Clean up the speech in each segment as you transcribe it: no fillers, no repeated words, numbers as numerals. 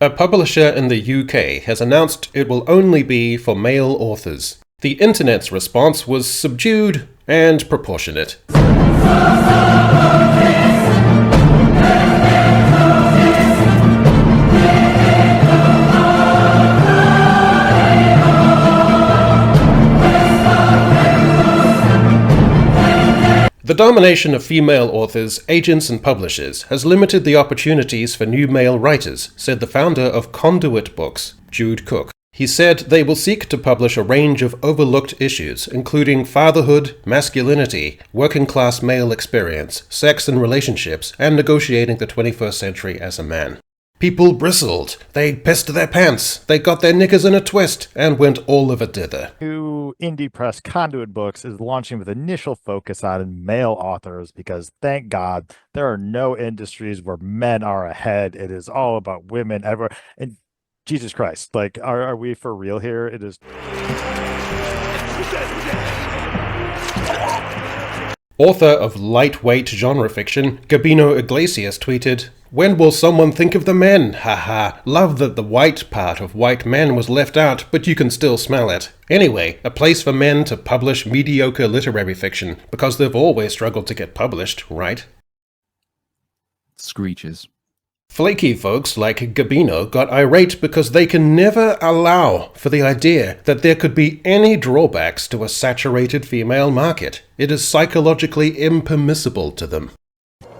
A publisher in the UK has announced it will only be for male authors. The internet's response was subdued and proportionate. The domination of female authors, agents, and publishers has limited the opportunities for new male writers, said the founder of Conduit Books, Jude Cook. He said they will seek to publish a range of overlooked issues, including fatherhood, masculinity, working-class male experience, sex and relationships, and negotiating the 21st century as a man. People bristled, they pissed their pants, they got their knickers in a twist, and went all of a dither. New indie press Conduit Books is launching with initial focus on male authors because, thank God, there are no industries where men are ahead. It is all about women everywhere. And Jesus Christ, like, are we for real here? It is. Author of lightweight genre fiction, Gabino Iglesias tweeted, "When will someone think of the men? Haha, love that the white part of white men was left out, but you can still smell it. Anyway, a place for men to publish mediocre literary fiction, because they've always struggled to get published, right?" Screeches. Flaky folks like Gabino got irate because they can never allow for the idea that there could be any drawbacks to a saturated female market. It is psychologically impermissible to them.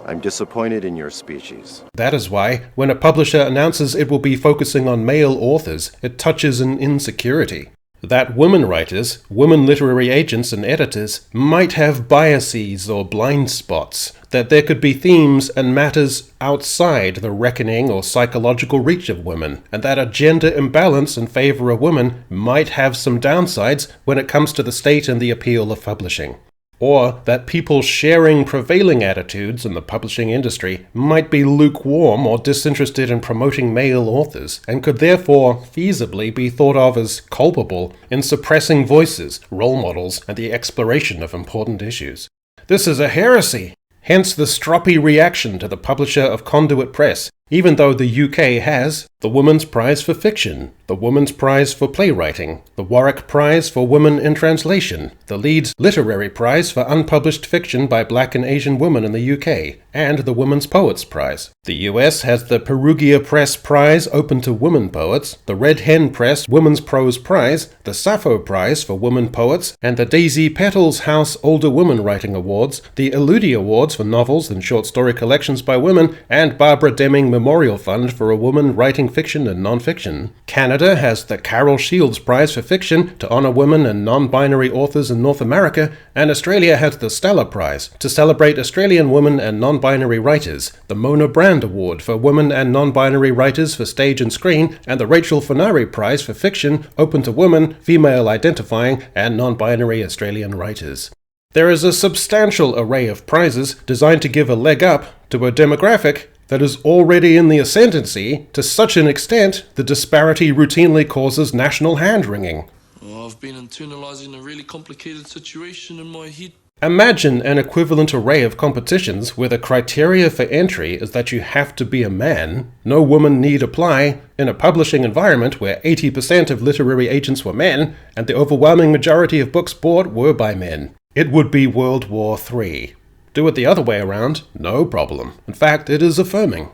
I'm disappointed in your species. That is why, when a publisher announces it will be focusing on male authors, it touches an insecurity. That women writers, women literary agents and editors might have biases or blind spots, that there could be themes and matters outside the reckoning or psychological reach of women, and that a gender imbalance in favor of women might have some downsides when it comes to the state and the appeal of publishing. Or that people sharing prevailing attitudes in the publishing industry might be lukewarm or disinterested in promoting male authors, and could therefore feasibly be thought of as culpable in suppressing voices, role models, and the exploration of important issues. This is a heresy! Hence the stroppy reaction to the publisher of Conduit Press, even though the UK has the Women's Prize for Fiction, the Women's Prize for Playwriting, the Warwick Prize for Women in Translation, the Leeds Literary Prize for Unpublished Fiction by Black and Asian Women in the UK, and the Women's Poets Prize. The US has the Perugia Press Prize open to women poets, the Red Hen Press Women's Prose Prize, the Sappho Prize for Women Poets, and the Daisy Petals House Older Women Writing Awards, the Elodie Awards for novels and short story collections by women, and Barbara Deming Memorial Fund for a woman writing fiction and non-fiction. Canada has the Carol Shields Prize for Fiction to honor women and non-binary authors in North America, and Australia has the Stella Prize to celebrate Australian women and non-binary writers, the Mona Brand Award for women and non-binary writers for stage and screen, and the Rachel Furnari Prize for Fiction open to women, female-identifying, and non-binary Australian writers. There is a substantial array of prizes designed to give a leg up to a demographic that is already in the ascendancy to such an extent the disparity routinely causes national hand-wringing. I've been internalizing a really complicated situation in my head. Imagine an equivalent array of competitions where the criteria for entry is that you have to be a man, no woman need apply, in a publishing environment where 80% of literary agents were men, and the overwhelming majority of books bought were by men. It would be World War III. Do it the other way around, no problem. In fact, it is affirming.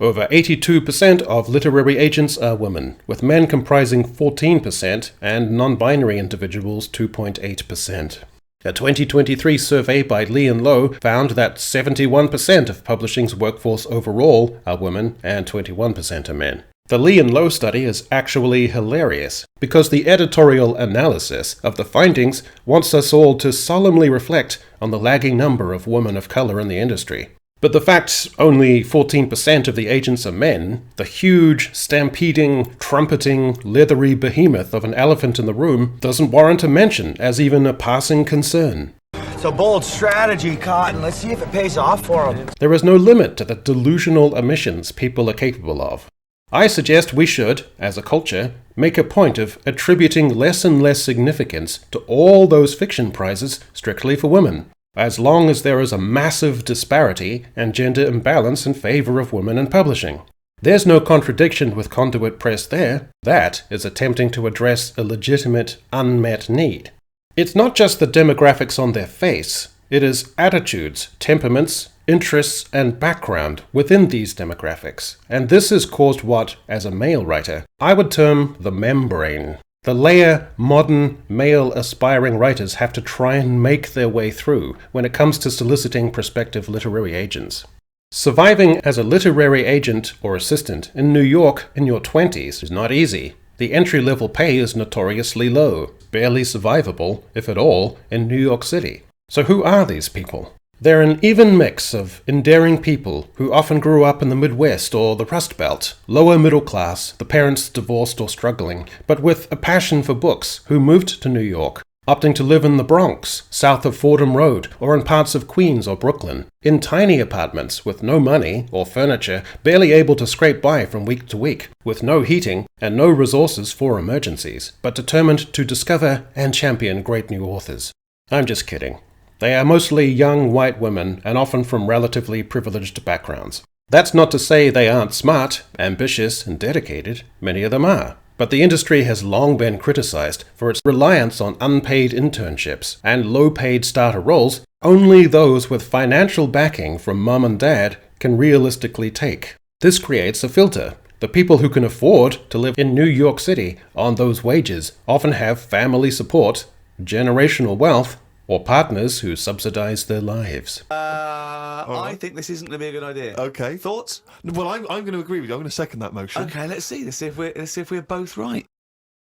Over 82% of literary agents are women, with men comprising 14% and non-binary individuals 2.8%. A 2023 survey by Lee and Low found that 71% of publishing's workforce overall are women and 21% are men. The Lee and Low study is actually hilarious, because the editorial analysis of the findings wants us all to solemnly reflect on the lagging number of women of color in the industry. But the fact only 14% of the agents are men, the huge, stampeding, trumpeting, leathery behemoth of an elephant in the room, doesn't warrant a mention as even a passing concern. It's a bold strategy, Cotton. Let's see if it pays off for them. There is no limit to the delusional omissions people are capable of. I suggest we should, as a culture, make a point of attributing less and less significance to all those fiction prizes strictly for women, as long as there is a massive disparity and gender imbalance in favor of women in publishing. There's no contradiction with Conduit Press there. That is attempting to address a legitimate, unmet need. It's not just the demographics on their face, it is attitudes, temperaments, interests, and background within these demographics. And this has caused what, as a male writer, I would term the membrane. The layer modern, male aspiring writers have to try and make their way through when it comes to soliciting prospective literary agents. Surviving as a literary agent or assistant in New York in your 20s is not easy. The entry-level pay is notoriously low, barely survivable, if at all, in New York City. So who are these people? They're an even mix of endearing people who often grew up in the Midwest or the Rust Belt, lower middle class, the parents divorced or struggling, but with a passion for books, who moved to New York, opting to live in the Bronx, south of Fordham Road, or in parts of Queens or Brooklyn, in tiny apartments with no money or furniture, barely able to scrape by from week to week, with no heating and no resources for emergencies, but determined to discover and champion great new authors. I'm just kidding. They are mostly young white women and often from relatively privileged backgrounds. That's not to say they aren't smart, ambitious, and dedicated. Many of them are. But the industry has long been criticized for its reliance on unpaid internships and low-paid starter roles only those with financial backing from mom and dad can realistically take. This creates a filter. The people who can afford to live in New York City on those wages often have family support, generational wealth, or partners who subsidize their lives. I think this isn't going to be a good idea. Okay. Thoughts? Well, I'm going to agree with you. I'm going to second that motion. Okay, let's see. Let's see if we're both right.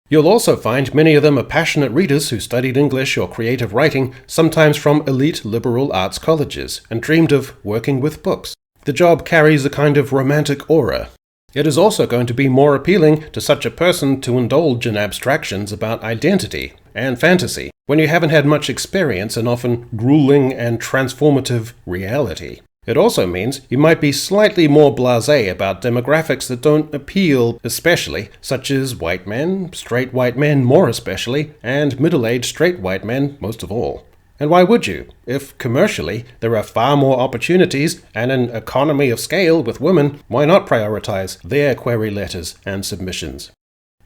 You'll also find many of them are passionate readers who studied English or creative writing, sometimes from elite liberal arts colleges, and dreamed of working with books. The job carries a kind of romantic aura. It is also going to be more appealing to such a person to indulge in abstractions about identity and fantasy when you haven't had much experience in often grueling and transformative reality. It also means you might be slightly more blasé about demographics that don't appeal especially, such as white men, straight white men more especially, and middle-aged straight white men most of all. And why would you, if commercially there are far more opportunities and an economy of scale with women, why not prioritize their query letters and submissions?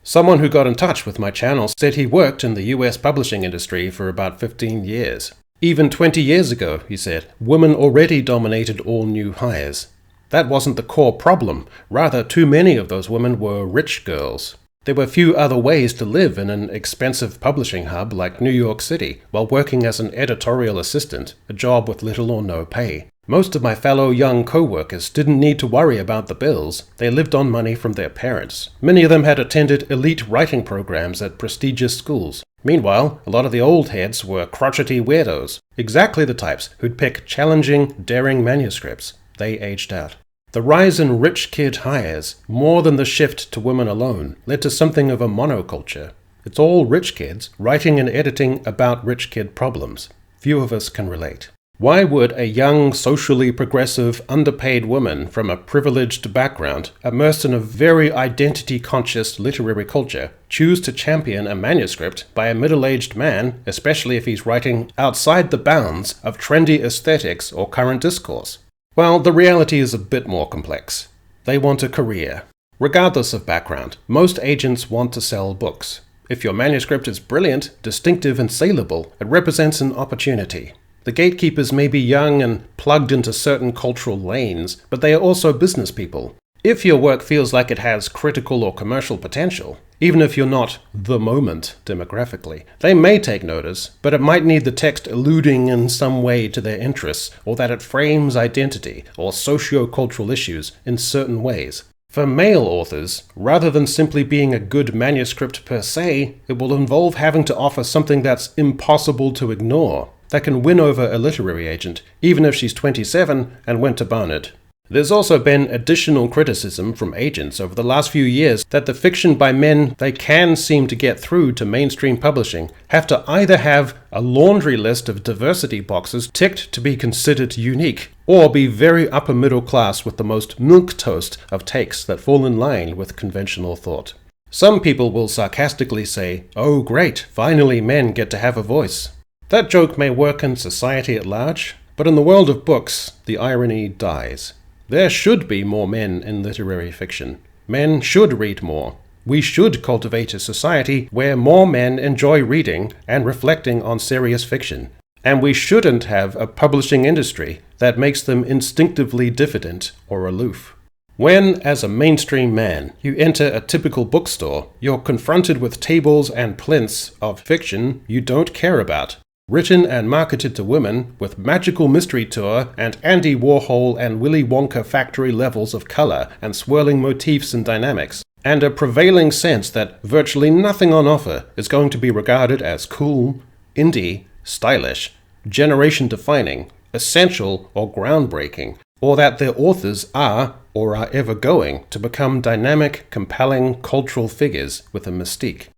Someone who got in touch with my channel said he worked in the US publishing industry for about 15 years. Even 20 years ago, he said, women already dominated all new hires. That wasn't the core problem, rather too many of those women were rich girls. There were few other ways to live in an expensive publishing hub like New York City while working as an editorial assistant, a job with little or no pay. Most of my fellow young co-workers didn't need to worry about the bills. They lived on money from their parents. Many of them had attended elite writing programs at prestigious schools. Meanwhile, a lot of the old heads were crotchety weirdos, exactly the types who'd pick challenging, daring manuscripts. They aged out. The rise in rich kid hires, more than the shift to women alone, led to something of a monoculture. It's all rich kids writing and editing about rich kid problems. Few of us can relate. Why would a young, socially progressive, underpaid woman from a privileged background, immersed in a very identity-conscious literary culture, choose to champion a manuscript by a middle-aged man, especially if he's writing outside the bounds of trendy aesthetics or current discourse? Well, the reality is a bit more complex. They want a career. Regardless of background, most agents want to sell books. If your manuscript is brilliant, distinctive, and saleable, it represents an opportunity. The gatekeepers may be young and plugged into certain cultural lanes, but they are also business people. If your work feels like it has critical or commercial potential, even if you're not the moment demographically, they may take notice, but it might need the text alluding in some way to their interests, or that it frames identity or socio-cultural issues in certain ways. For male authors, rather than simply being a good manuscript per se, it will involve having to offer something that's impossible to ignore, that can win over a literary agent, even if she's 27 and went to Barnard. There's also been additional criticism from agents over the last few years that the fiction by men they can seem to get through to mainstream publishing have to either have a laundry list of diversity boxes ticked to be considered unique, or be very upper middle class with the most milquetoast of takes that fall in line with conventional thought. Some people will sarcastically say, "Oh great, finally men get to have a voice." That joke may work in society at large, but in the world of books, the irony dies. There should be more men in literary fiction. Men should read more. We should cultivate a society where more men enjoy reading and reflecting on serious fiction. And we shouldn't have a publishing industry that makes them instinctively diffident or aloof. When, as a mainstream man, you enter a typical bookstore, you're confronted with tables and plinths of fiction you don't care about, written and marketed to women with magical mystery tour and Andy Warhol and Willy Wonka factory levels of color and swirling motifs and dynamics, and a prevailing sense that virtually nothing on offer is going to be regarded as cool, indie, stylish, generation-defining, essential, or groundbreaking, or that their authors are, or are ever going, to become dynamic, compelling cultural figures with a mystique.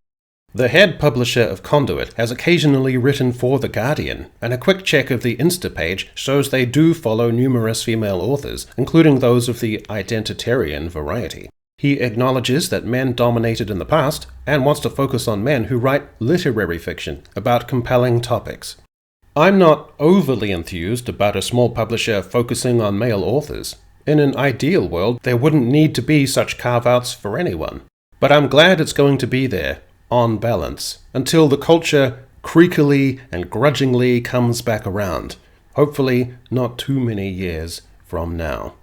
The head publisher of Conduit has occasionally written for The Guardian, and a quick check of the Insta page shows they do follow numerous female authors, including those of the identitarian variety. He acknowledges that men dominated in the past, and wants to focus on men who write literary fiction about compelling topics. I'm not overly enthused about a small publisher focusing on male authors. In an ideal world, there wouldn't need to be such carve-outs for anyone. But I'm glad it's going to be there, on balance, until the culture creakily and grudgingly comes back around. Hopefully not too many years from now.